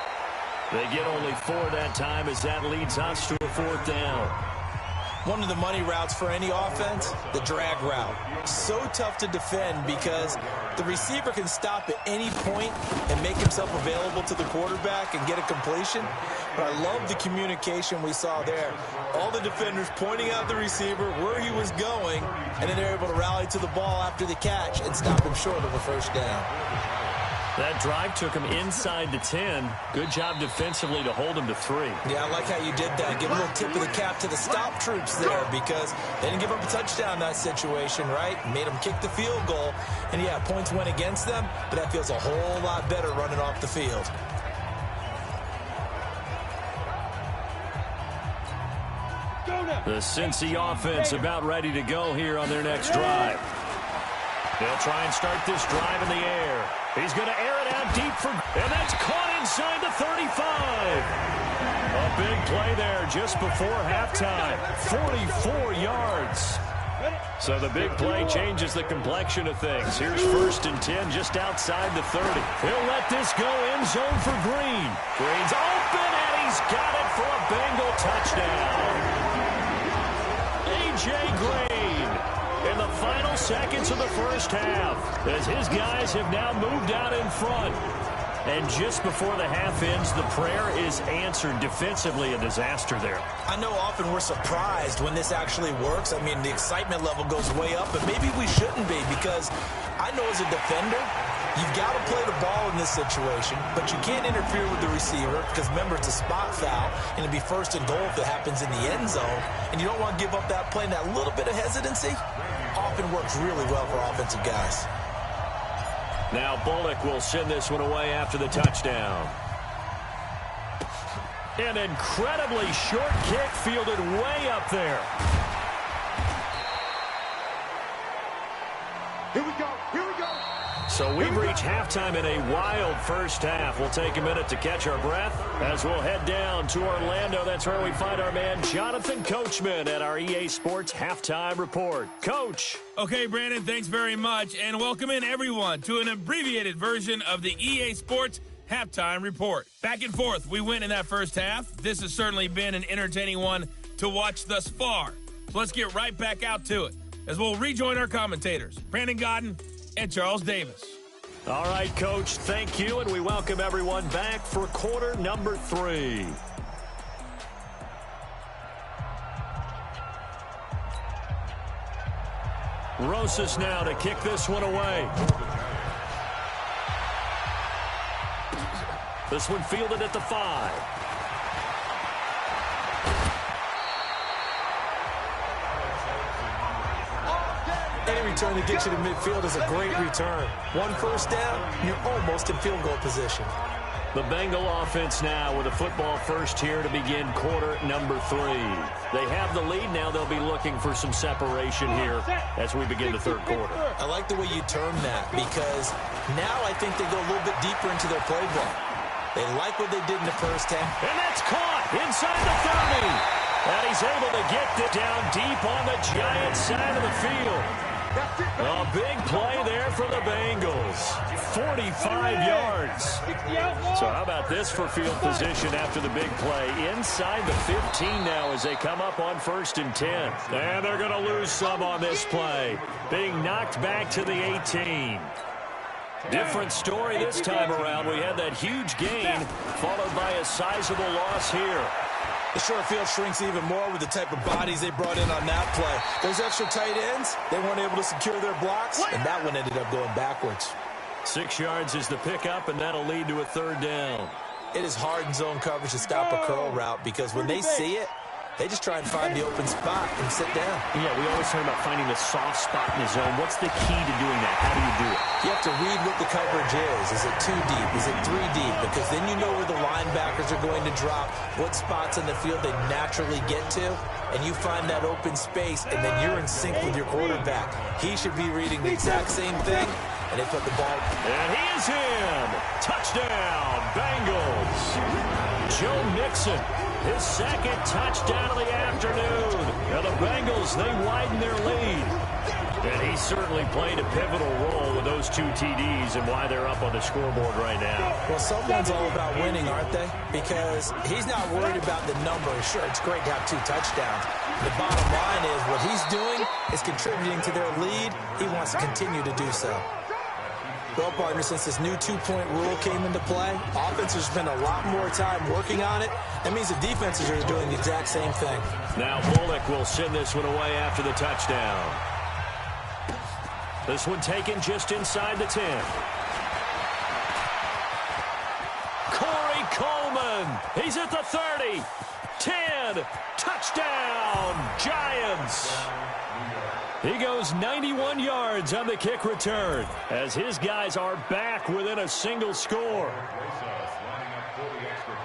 They get only 4 that time as that leads us to a 4th down. One of the money routes for any offense, the drag route. So tough to defend because the receiver can stop at any point and make himself available to the quarterback and get a completion. But I love the communication we saw there. All the defenders pointing out the receiver, where he was going, and then they're able to rally to the ball after the catch and stop him short of a first down. That drive took him inside the 10. Good job defensively to hold him to 3. Yeah, I like how you did that. Give a little tip of the cap to the stop troops there because they didn't give up a touchdown in that situation, right? Made them kick the field goal. And, yeah, points went against them, but that feels a whole lot better running off the field. The Cincy offense about ready to go here on their next drive. They'll try and start this drive in the air. He's going to air it out deep and that's caught inside the 35. A big play there just before halftime. 44 yards. So the big play changes the complexion of things. Here's 1st and 10 just outside the 30. He'll let this go end zone for Green. Green's open, and he's got it for a Bengal touchdown. A.J. Green in the final seconds of the first half as his guys have now moved out in front. And just before the half ends, the prayer is answered. Defensively, a disaster there. I know often we're surprised when this actually works. I mean, the excitement level goes way up, but maybe we shouldn't be because I know as a defender, you've got to play the ball in this situation, but you can't interfere with the receiver because, remember, it's a spot foul, and it'd be 1st and goal if it happens in the end zone, and you don't want to give up that play and that little bit of hesitancy. Often works really well for offensive guys. Now Bullock will send this one away after the touchdown. An incredibly short kick fielded way up there. Here we go. Here we go. So we've reached halftime in a wild first half. We'll take a minute to catch our breath as we'll head down to Orlando. That's where we find our man Jonathan Coachman at our EA Sports Halftime Report. Coach. Okay, Brandon, thanks very much. And welcome in, everyone, to an abbreviated version of the EA Sports Halftime Report. Back and forth, we win in that first half. This has certainly been an entertaining one to watch thus far. So let's get right back out to it as we'll rejoin our commentators, Brandon Godden and Charles Davis. All right, Coach, thank you, and we welcome everyone back for quarter number 3. Rosas now to kick this one away. This one fielded at the 5. Any return that gets you to midfield is a great return. 1 first down, you're almost in field goal position. The Bengal offense now with a football first here to begin quarter number 3. They have the lead now. They'll be looking for some separation here as we begin the third quarter. I like the way you term that because now I think they go a little bit deeper into their playbook. They like what they did in the first half. And that's caught inside the 30. And he's able to get it down deep on the Giants side of the field. A big play there for the Bengals. 45 yards. So how about this for field position after the big play? Inside the 15 now as they come up on 1st and 10. And they're going to lose some on this play. Being knocked back to the 18. Different story this time around. We had that huge gain followed by a sizable loss here. The short field shrinks even more with the type of bodies they brought in on that play. Those extra tight ends, they weren't able to secure their blocks, and that one ended up going backwards. 6 yards is the pickup, and that'll lead to a 3rd down. It is hard in zone coverage to stop a curl route because when they see it, they just try and find the open spot and sit down. Yeah, we always talk about finding the soft spot in the zone. What's the key to doing that? How do you do it? You have to read what the coverage is. Is it 2 deep? Is it 3 deep? Because then you know where the linebackers are going to drop, what spots in the field they naturally get to, and you find that open space, and then you're in sync with your quarterback. He should be reading the exact same thing, and they put the ball. And he is in. Touchdown, Bengals. Joe Mixon, his 2nd touchdown of the afternoon. Now the Bengals, they widen their lead. And he certainly played a pivotal role with those 2 TDs and why they're up on the scoreboard right now. Well, someone's all about winning, aren't they? Because he's not worried about the number. Sure, it's great to have 2 touchdowns. The bottom line is what he's doing is contributing to their lead. He wants to continue to do so. Well, partner, since this new two-point rule came into play, offenses spend a lot more time working on it. That means the defenses are doing the exact same thing. Now Bullock will send this one away after the touchdown. This one taken just inside the 10. Corey Coleman. He's at the 30. 10. Touchdown, Giants. He goes 91 yards on the kick return as his guys are back within a single score.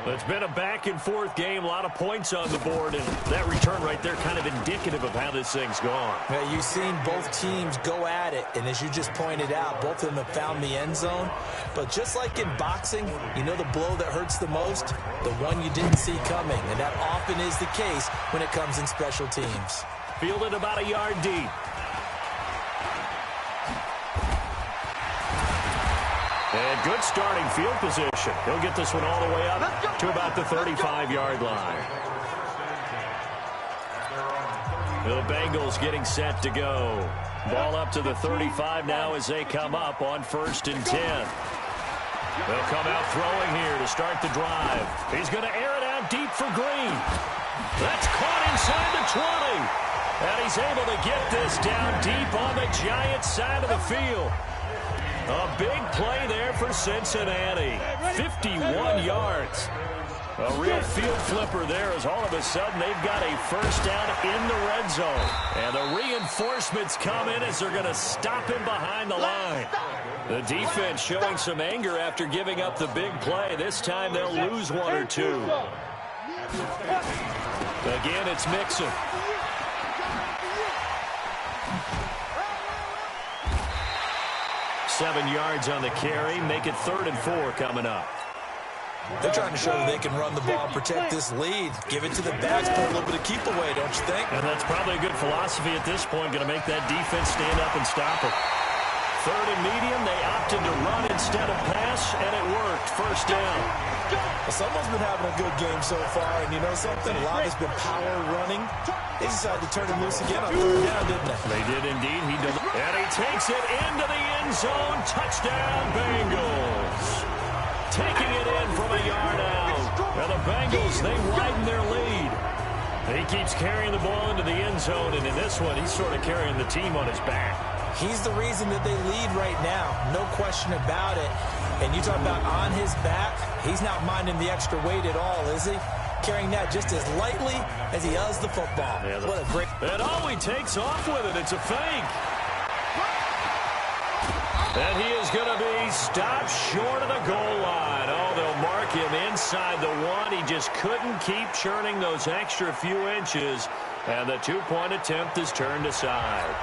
It's been a back-and-forth game, a lot of points on the board, and that return right there kind of indicative of how this thing's gone. Yeah, you've seen both teams go at it, and as you just pointed out, both of them have found the end zone. But just like in boxing, you know the blow that hurts the most? The one you didn't see coming, and that often is the case when it comes in special teams. Fielded about a yard deep. And good starting field position. He'll get this one all the way up to about the 35-yard line. The Bengals getting set to go. Ball up to the 35 now as they come up on 1st and 10. They'll come out throwing here to start the drive. He's going to air it out deep for Green. That's caught inside the 20. And he's able to get this down deep on the Giants side of the field. A big play there for Cincinnati. 51 yards. A real field flipper there as all of a sudden they've got a first down in the red zone. And the reinforcements come in as they're going to stop him behind the line. The defense showing some anger after giving up the big play. This time they'll lose one or two. Again, it's Mixon. .7 yards on the carry. Make it 3rd and 4 coming up. They're trying to show that they can run the ball and protect this lead. Give it to the backs, put a little bit of keep away, don't you think? And that's probably a good philosophy at this point. Going to make that defense stand up and stop it. 3rd and medium. They opted to run instead of pass, and it worked. First down. Well, someone's been having a good game so far, and you know something? A lot has been power running. They decided to turn him loose again on 3rd down, didn't they? They did indeed. And he takes it into the end zone. Touchdown, Bengals. Taking it in from a yard out. Now the Bengals, they widen their lead. He keeps carrying the ball into the end zone, and in this one, he's sort of carrying the team on his back. He's the reason that they lead right now. No question about it. And you talk about on his back, he's not minding the extra weight at all, is he? Carrying that just as lightly as he does the football. Yeah, what a great... And all he takes off with it, it's a fake. And he is going to be stopped short of the goal line. Oh, they'll mark him inside the 1. He just couldn't keep churning those extra few inches. And the 2-point attempt is turned aside.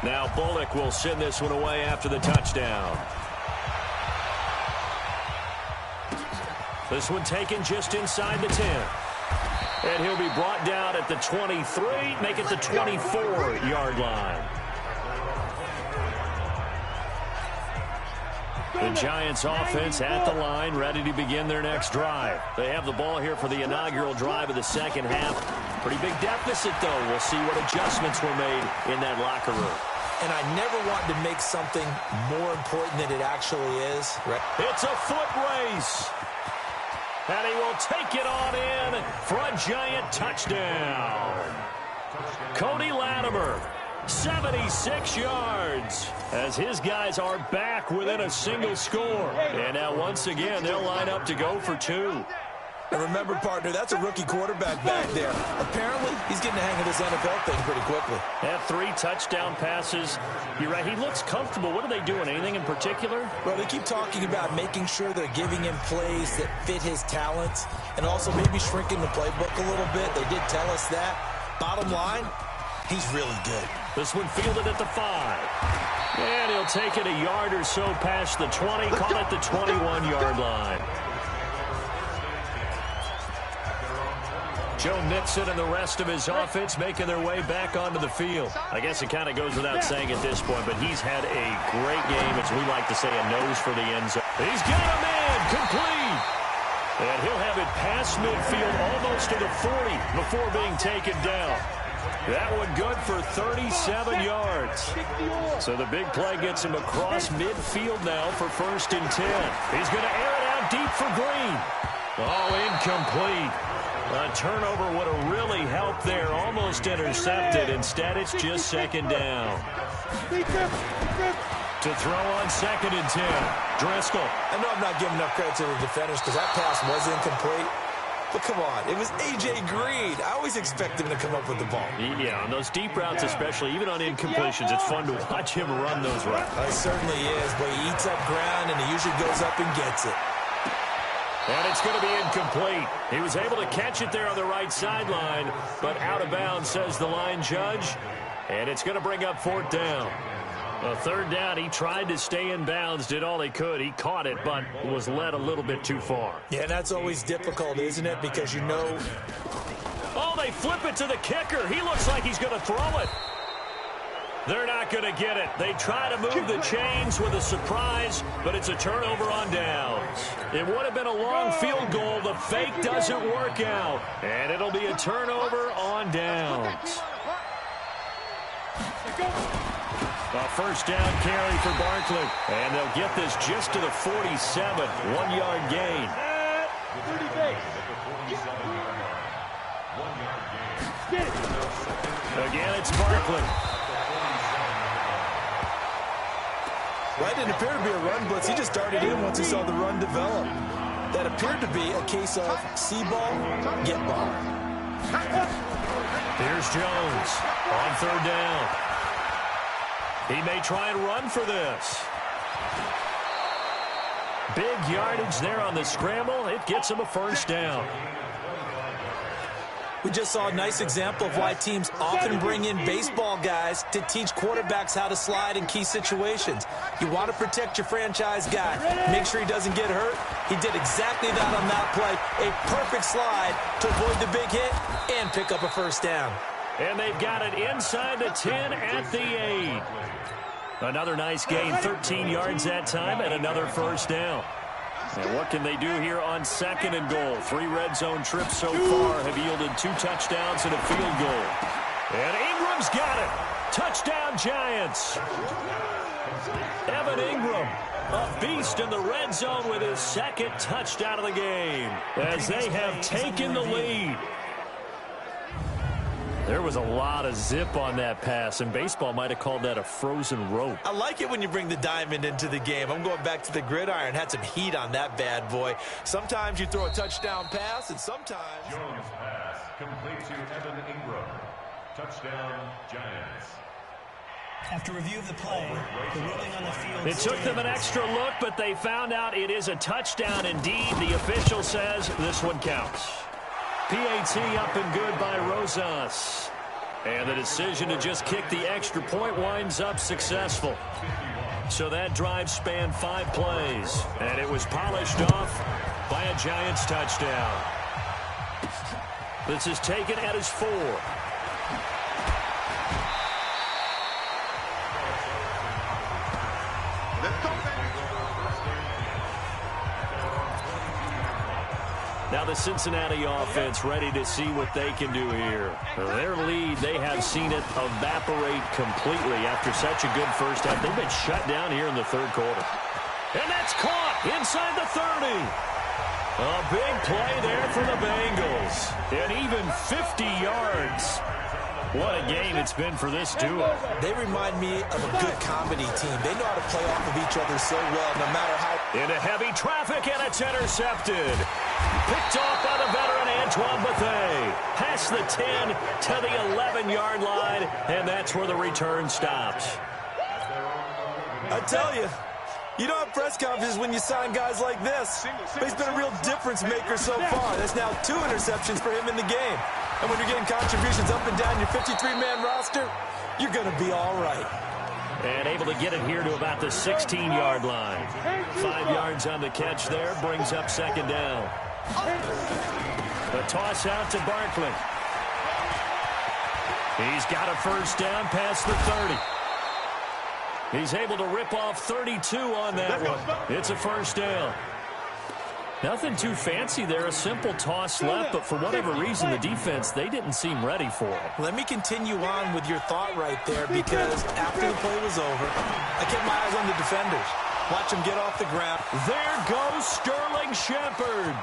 Now Bullock will send this one away after the touchdown. This one taken just inside the 10. And he'll be brought down at the 23, make it the 24-yard line. The Giants offense at the line, ready to begin their next drive. They have the ball here for the inaugural drive of the second half. Pretty big deficit, though. We'll see what adjustments were made in that locker room. And I never want to make something more important than it actually is. Right? It's a foot race. And he will take it on in for a Giant touchdown. Cody Latimer, 76 yards, as his guys are back within a single score. And now once again, they'll line up to go for 2. And remember, partner, that's a rookie quarterback back there. Apparently, he's getting the hang of this NFL thing pretty quickly. Had 3 touchdown passes. You're right, he looks comfortable. What are they doing? Anything in particular? Well, they keep talking about making sure they're giving him plays that fit his talents and also maybe shrinking the playbook a little bit. They did tell us that. Bottom line, he's really good. This one fielded at the 5. And he'll take it a yard or so past the 20, call it the 21-yard line. Joe Mixon and the rest of his offense making their way back onto the field. I guess it kind of goes without saying at this point, but he's had a great game, as we like to say, a nose for the end zone. He's got a man complete. And he'll have it past midfield almost to the 40 before being taken down. That one good for 37 yards. So the big play gets him across midfield now for 1st and 10. He's going to air it out deep for Green. Oh, incomplete. A turnover would have really helped there. Almost intercepted. Instead, it's just 2nd down. To throw on 2nd and 10. Driscoll. I know I'm not giving enough credit to the defenders because that pass was incomplete. But come on, it was A.J. Green. I always expect him to come up with the ball. Yeah, on those deep routes especially, even on incompletions, it's fun to watch him run those routes. It certainly is, but he eats up ground and he usually goes up and gets it. And it's going to be incomplete. He was able to catch it there on the right sideline, but out of bounds, says the line judge. And it's going to bring up 4th down. A 3rd down, he tried to stay in bounds, did all he could. He caught it, but was led a little bit too far. Yeah, that's always difficult, isn't it? Because you know... Oh, they flip it to the kicker. He looks like he's going to throw it. They're not going to get it. They try to move the chains with a surprise, but it's a turnover on downs. It would have been a long field goal. The fake doesn't work out, and it'll be a turnover on downs. A 1st down carry for Barkley, and they'll get this just to the 47. 1-yard gain. Again, it's Barkley. Well, that didn't appear to be a run blitz. He just darted in once he saw the run develop. That appeared to be a case of see ball, get ball. Here's Jones on 3rd down. He may try and run for this. Big yardage there on the scramble. It gets him a 1st down. We just saw a nice example of why teams often bring in baseball guys to teach quarterbacks how to slide in key situations. You want to protect your franchise guy. Make sure he doesn't get hurt. He did exactly that on that play. A perfect slide to avoid the big hit and pick up a 1st down. And they've got it inside the 10 at the 8. Another nice gain, 13 yards that time, and another 1st down. And what can they do here on 2nd and goal? 3 red zone trips so far have yielded 2 touchdowns and a field goal. And Ingram's got it. Touchdown, Giants. Evan Ingram, a beast in the red zone with his 2nd touchdown of the game as they have taken the lead. There was a lot of zip on that pass, and baseball might have called that a frozen rope. I like it when you bring the diamond into the game. I'm going back to the gridiron. Had some heat on that bad boy. Sometimes you throw a touchdown pass, and sometimes... Jones pass complete to Evan Ingram. Touchdown, Giants. After review of the play, the ruling on the field... It took them an extra look, but they found out it is a touchdown indeed. The official says this one counts. PAT up and good by Rosas. And the decision to just kick the extra point winds up successful. So that drive spanned 5 plays, and it was polished off by a Giants touchdown. This is taken at his 4. Now the Cincinnati offense ready to see what they can do here. Their lead, they have seen it evaporate completely after such a good first half. They've been shut down here in the 3rd quarter. And that's caught inside the 30. A big play there for the Bengals. And even 50 yards. What a game it's been for this duo. They remind me of a good comedy team. They know how to play off of each other so well, no matter how... Into heavy traffic, and it's intercepted. Picked off by the veteran Antoine Bethea. Past the 10 to the 11-yard line, and that's where the return stops. I tell you, you don't have press conferences when you sign guys like this. But he's been a real difference maker so far. That's now 2 interceptions for him in the game. And when you're getting contributions up and down your 53-man roster, you're going to be all right. And able to get it here to about the 16-yard line. 5 yards on the catch there, brings up 2nd down. The toss out to Barkley. He's got a 1st down past the 30. He's able to rip off 32 on that one. It's a 1st down. Nothing too fancy there. A simple toss left, but for whatever reason, the defense, they didn't seem ready for it. Let me continue on with your thought right there, because after the play was over, I kept my eyes on the defenders. Watch them get off the ground. There goes Sterling Shepard.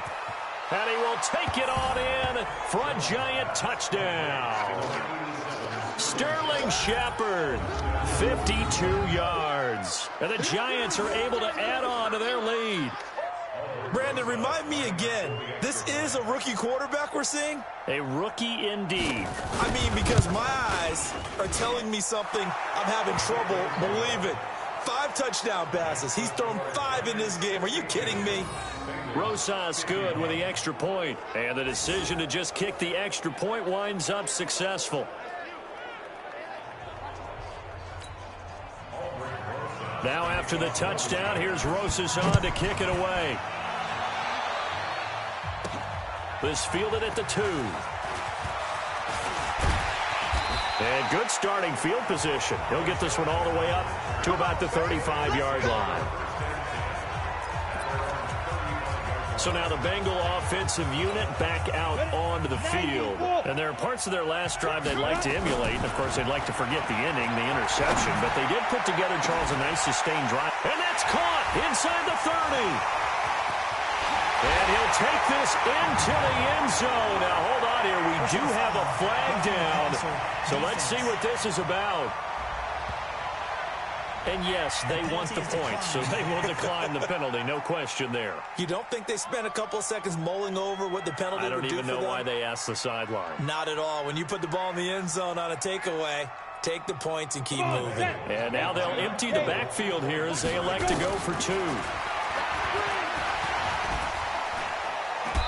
And he will take it on in for a Giant touchdown. Sterling Shepard, 52 yards. And the Giants are able to add on to their lead. Brandon, remind me again, this is a rookie quarterback we're seeing? A rookie indeed. I mean, because my eyes are telling me something I'm having trouble believing. 5 touchdown passes. He's thrown 5 in this game. Are you kidding me? Rosas good with the extra point. And the decision to just kick the extra point winds up successful. Now after the touchdown, here's Rosas on to kick it away. This fielded at the 2. And good starting field position. He'll get this one all the way up to about the 35-yard line. So now the Bengal offensive unit back out onto the field. And there are parts of their last drive they'd like to emulate. And, of course, they'd like to forget the inning, the interception. But they did put together, Charles, a nice sustained drive. And that's caught inside the 30. And he'll take this into the end zone. Now, hold on here. We do have a flag down. So let's see what this is about. And, yes, they want the points, so they will decline the penalty. No question there. You don't think they spent a couple of seconds mulling over what the penalty would do for them? I don't even know why they asked the sideline. Not at all. When you put the ball in the end zone on a takeaway, take the points and keep moving. And now they'll empty the backfield here as they elect to go for 2.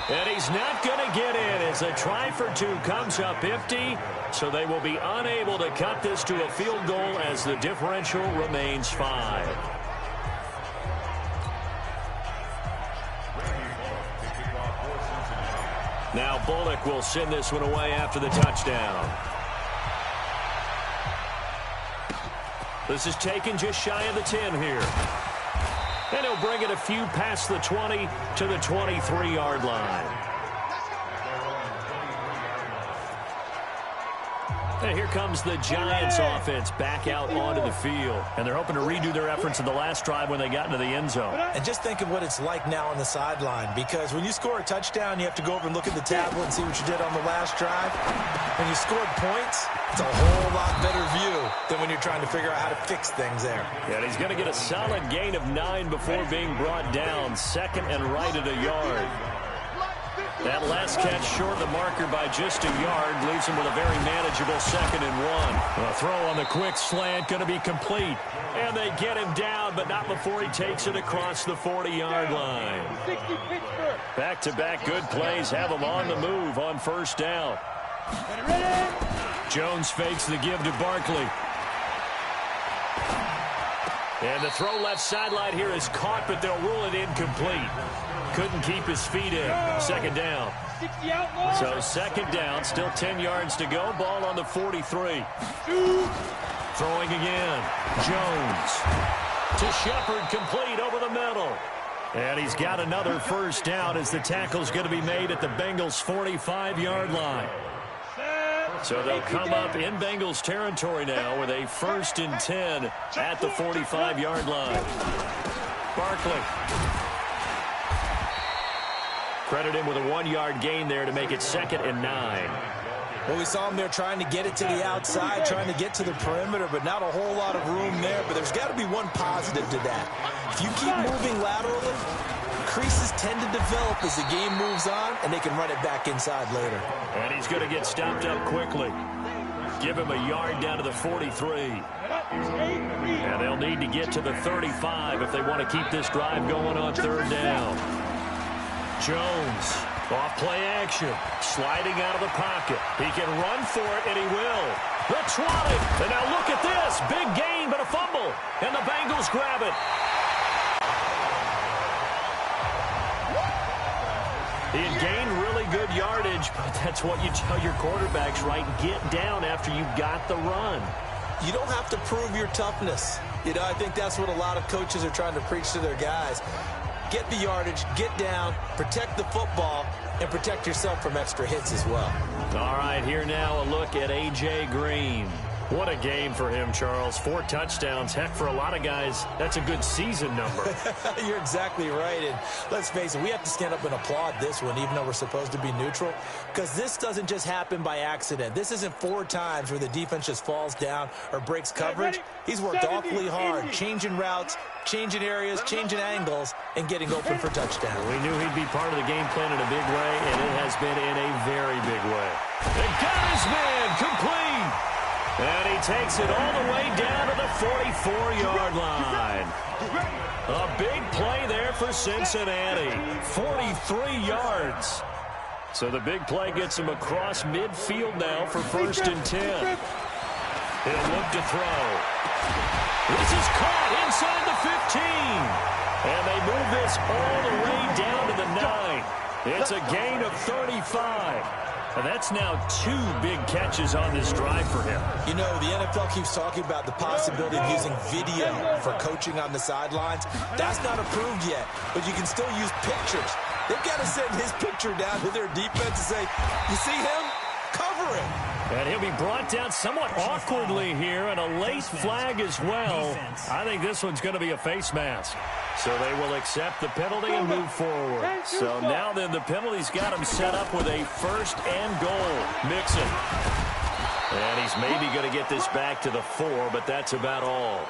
And he's not going to get in as a try for 2 comes up empty. So they will be unable to cut this to a field goal as the differential remains 5. Now Bullock will send this one away after the touchdown. This is taken just shy of the 10 here. And he'll bring it a few past the 20 to the 23-yard line. And here comes the Giants offense back out onto the field. And they're hoping to redo their efforts in the last drive when they got into the end zone. And just think of what it's like now on the sideline, because when you score a touchdown, you have to go over and look at the tablet and see what you did on the last drive. When you scored points, it's a whole lot better view than when you're trying to figure out how to fix things there. Yeah, and he's going to get a solid gain of 9 before being brought down. Second and right at a yard. That last catch short of the marker by just a yard leaves him with a very manageable 2nd and 1. A throw on the quick slant going to be complete. And they get him down, but not before he takes it across the 40-yard line. Back-to-back good plays have him on the move on first down. Jones fakes the give to Barkley. And the throw left sideline here is caught, but they'll rule it incomplete. Couldn't keep his feet in. 2nd down. So 2nd down, still 10 yards to go. Ball on the 43. Throwing again. Jones to Shepard, complete over the middle. And he's got another first down as the tackle's going to be made at the Bengals' 45-yard line. So they'll come up in Bengals territory now with a 1st and 10 at the 45-yard line. Barkley. Credit him with a 1-yard gain there to make it 2nd and 9. Well, we saw him there trying to get it to the outside, trying to get to the perimeter, but not a whole lot of room there. But there's got to be one positive to that. If you keep moving laterally, creases tend to develop as the game moves on, and they can run it back inside later. And he's going to get stopped up quickly. Give him a yard down to the 43. And they'll need to get to the 35 if they want to keep this drive going on 3rd down. Jones, off play action, sliding out of the pocket. He can run for it, and he will. The 20, and now look at this. Big gain, but a fumble, and the Bengals grab it. He had gained really good yardage, but that's what you tell your quarterbacks, right? Get down after you got the run. You don't have to prove your toughness. You know, I think that's what a lot of coaches are trying to preach to their guys. Get the yardage, get down, protect the football, and protect yourself from extra hits as well. All right, here now a look at A.J. Green. What a game for him, Charles. 4 touchdowns. Heck, for a lot of guys, that's a good season number. You're exactly right. And let's face it, we have to stand up and applaud this one, even though we're supposed to be neutral, because this doesn't just happen by accident. This isn't 4 times where the defense just falls down or breaks coverage. He's worked awfully hard, changing routes, changing areas, changing angles, and getting open for touchdown. We knew he'd be part of the game plan in a big way, and it has been in a very big way. And got his man complete. And he takes it all the way down to the 44-yard line. A big play there for Cincinnati. 43 yards. So the big play gets him across midfield now for 1st and 10. He'll look to throw. This is caught inside the 15. And they move this all the way down to the 9. It's a gain of 35. And that's now 2 big catches on this drive for him. You know, the NFL keeps talking about the possibility of using video for coaching on the sidelines. That's not approved yet, but you can still use pictures. They've got to send his picture down to their defense and say, you see him? Cover him. And he'll be brought down somewhat awkwardly here, and a late flag as well. I think this one's going to be a face mask. So they will accept the penalty and move forward. So now then the penalty's got him set up with a 1st and goal. Mixon. And he's maybe going to get this back to the 4, but that's about all.